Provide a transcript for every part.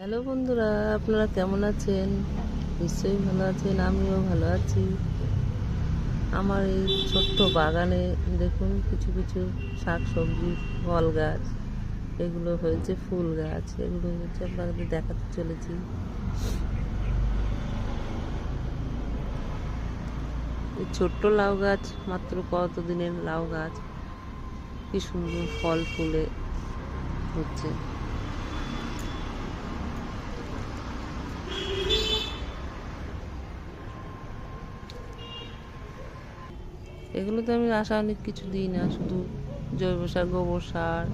Hello বন্ধুরা, আপনারা কেমন আছেন? নিশ্চয়ই ভালো আছেন, আমিও ভালো আছি। আমার এই ছোট্ট বাগানে দেখুন কিছু কিছু শাক সবজি, ফল গাছ, এগুলো হয়েছে ফুল গাছ, এগুলো হচ্ছে আপনাদের দেখাতে চলেছি। এই ছোট্ট লাউ গাছ, মাত্র কতদিনের লাউ গাছ, কি সুন্দর ফল ফুলে হচ্ছে। এগুলোতে আমি রাসায়নিক কিছু দিই না, শুধু জৈব সার, গোবর সার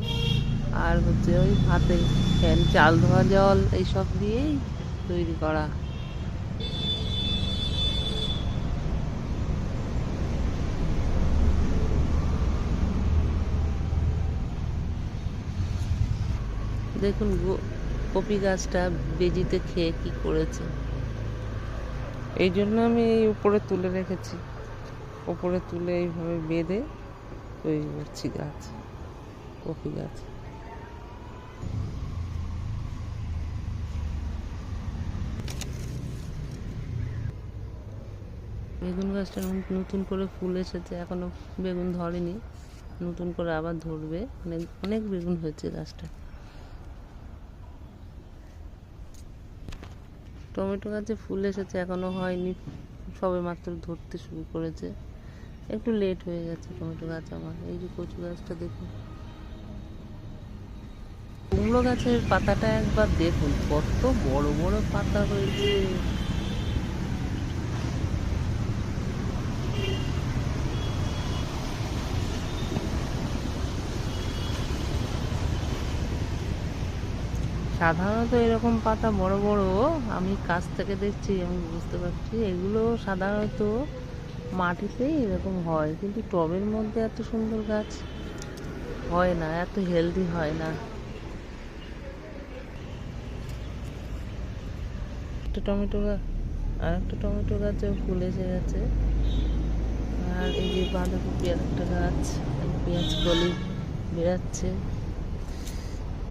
আর হচ্ছে ওই ভাতের ফ্যান, চাল ধোয়া জল, এইসব দিয়েই তৈরি করা। দেখুন কপি গাছটা বেজিতে খেয়ে কি করেছে। এই জন্য আমি এই উপরে তুলে রেখেছি, উপরে তুলে এইভাবে বেঁধে তৈরি করছি গাছ, কপি গাছ। বেগুন গাছটা নতুন করে ফুল এসেছে, এখনো বেগুন ধরেনি, নতুন করে আবার ধরবে। অনেক অনেক বেগুন হয়েছে গাছটা। টমেটো গাছে ফুল এসেছে, এখনো হয়নি, সবে মাত্র ধরতে শুরু করেছে, একটু লেট হয়ে গেছে টমেটো গাছ আমার। এই যে কচু গাছটা দেখুন, কুমড়ো গাছের পাতাটা একবার দেখুন, কত বড় বড় পাতা হয়েছে। সাধারণত এরকম পাতা বড় বড়, আমি কাছ থেকে দেখছি, আমি বুঝতে পারছি এগুলো সাধারণত মাটিতেই এরকম হয়, কিন্তু টবের মধ্যে এত সুন্দর গাছ হয় না, এত হেলদি হয় না। একটা টমেটো গাছ, আর একটা টমেটো গাছেও ফুল এসে গেছে। আর এই যে বাঁধাকপি আর একটা গাছ, পেঁয়াজ কলি বেরাচ্ছে।